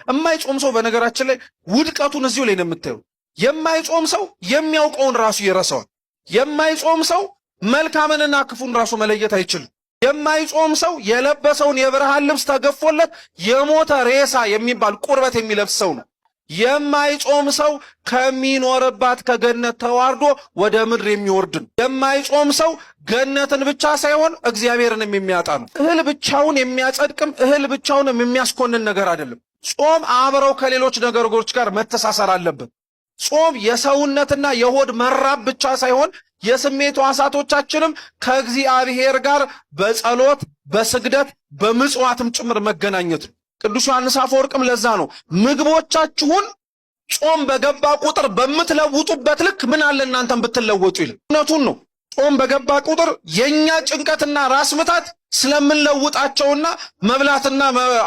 የማይጾም ሰው በነገራችን ላይ ውድቀቱን እዚሁ ላይ ነው የምታየው። የማይጾም ሰው የሚያውቀውን ራሱ ይረሳዋል። የማይጾም ሰው መልካምንና ክፉን ራሱ መለየት አይችልም። የማይጾም ሰው የለበሰውን የብርሃን ልብስ ተገፎለት የሞተ ሬሳ የሚባል ቁርበት የሚለብስ ሰው ነው። የማይጾም ሰው ከሚኖርባት ከገነት ተዋርዶ ወደ ምድር የሚወርድ ነው። የማይጾም ሰው ገነትን ብቻ ሳይሆን እግዚአብሔርንም የሚያጣ ነው። እህል ብቻውን የሚያጸድቅም እህል ብቻውንም የሚያስኮንን ነገር አይደለም። ጾም አብረው ከሌሎች ነገሮች ጋር መተሳሰር አለበት። ጾም የሰውነትና የሆድ መራብ ብቻ ሳይሆን የስሜት ሕዋሳቶቻችንም ከእግዚአብሔር ጋር በጸሎት በስግደት በምጽዋትም ጭምር መገናኘት ነው። ቅዱስ ዮሐንስ አፈወርቅም ለዛ ነው ምግቦቻችሁን ጾም በገባ ቁጥር በምትለውጡበት ልክ ምን አለ እናንተም ብትለወጡ ይላል። እውነቱን ነው። ጾም በገባ ቁጥር የኛ ጭንቀትና ራስ ምታት ስለምንለውጣቸውና መብላትና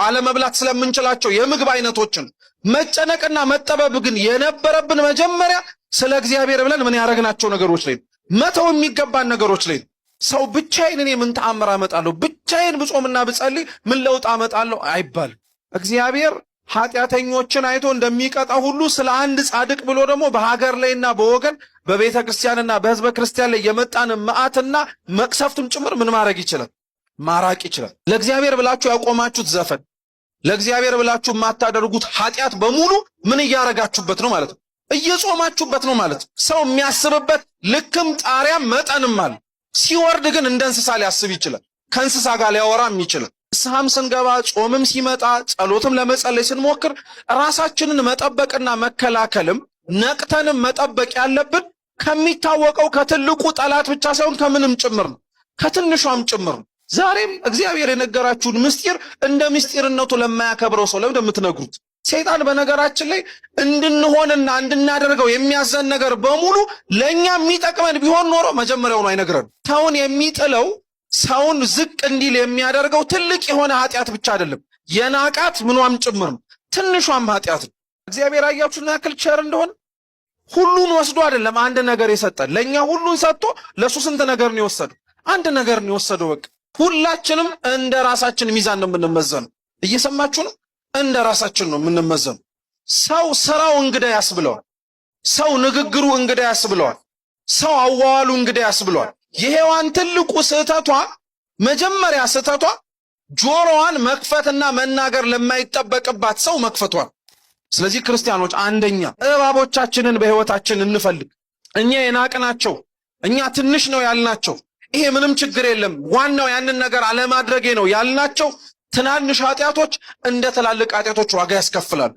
አለመብላት ስለምንችላቸው የምግብ አይነቶችን መጨነቅና መጠበብ ግን የነበረብን መጀመሪያ ስለ እግዚአብሔር ብለን ምን ያደረግናቸው ነገሮች ላይ መተው የሚገባን ነገሮች ላይ። ሰው ብቻዬን እኔ ምን ተአምር አመጣለሁ፣ ብቻዬን ብጾምና ብጸልይ ምን ለውጥ አመጣለሁ አይባልም። እግዚአብሔር ኃጢአተኞችን አይቶ እንደሚቀጣ ሁሉ ስለ አንድ ጻድቅ ብሎ ደግሞ በሀገር ላይና በወገን በቤተ ክርስቲያንና በሕዝበ ክርስቲያን ላይ የመጣን መዓትና መቅሰፍቱን ጭምር ምን ማድረግ ይችላል? ማራቅ ይችላል። ለእግዚአብሔር ብላችሁ ያቆማችሁት ዘፈን፣ ለእግዚአብሔር ብላችሁ የማታደርጉት ኃጢአት በሙሉ ምን እያረጋችሁበት ነው ማለት ነው? እየጾማችሁበት ነው ማለት ነው። ሰው የሚያስብበት ልክም ጣሪያም መጠንም አለ። ሲወርድ ግን እንደ እንስሳ ሊያስብ ይችላል። ከእንስሳ ጋር ሊያወራም ይችላል። ንስሐም ስንገባ ጾምም ሲመጣ ጸሎትም ለመጸለይ ስንሞክር ራሳችንን መጠበቅና መከላከልም ነቅተንም መጠበቅ ያለብን ከሚታወቀው ከትልቁ ጠላት ብቻ ሳይሆን ከምንም ጭምር ነው፣ ከትንሿም ጭምር ነው። ዛሬም እግዚአብሔር የነገራችሁን ምስጢር እንደ ምስጢርነቱ ለማያከብረው ሰው ለምን እንደምትነግሩት? ሰይጣን በነገራችን ላይ እንድንሆንና እንድናደርገው የሚያዘን ነገር በሙሉ ለኛ የሚጠቅመን ቢሆን ኖሮ መጀመሪያውኑ አይነግረን። ሰውን የሚጥለው ሰውን ዝቅ እንዲል የሚያደርገው ትልቅ የሆነ ኃጢአት ብቻ አይደለም፣ የናቃት ምኗም ጭምር ነው፣ ትንሿም ኃጢአት ነው። እግዚአብሔር አያችሁና ያክል ቸር እንደሆነ ሁሉን ወስዶ አይደለም አንድ ነገር የሰጠን። ለኛ ሁሉን ሰጥቶ ለሱ ስንት ነገር ነው የወሰደው? አንድ ነገር ነው የወሰደው። በቃ ሁላችንም እንደ ራሳችን ሚዛን ነው የምንመዘነው። እየሰማችሁ ነው? እንደ ራሳችን ነው የምንመዘነው። ሰው ስራው እንግዳ ያስብለዋል። ሰው ንግግሩ እንግዳ ያስብለዋል። ሰው አዋዋሉ እንግዳ ያስብለዋል። የሔዋን ትልቁ ስህተቷ መጀመሪያ ስህተቷ ጆሮዋን መክፈትና መናገር ለማይጠበቅባት ሰው መክፈቷ። ስለዚህ ክርስቲያኖች አንደኛ እባቦቻችንን በሕይወታችን እንፈልግ። እኛ የናቅናቸው፣ እኛ ትንሽ ነው ያልናቸው፣ ይሄ ምንም ችግር የለም ዋናው ያንን ነገር አለማድረጌ ነው ያልናቸው ትናንሽ ኃጢአቶች እንደ ትላልቅ ኃጢአቶች ዋጋ ያስከፍላሉ።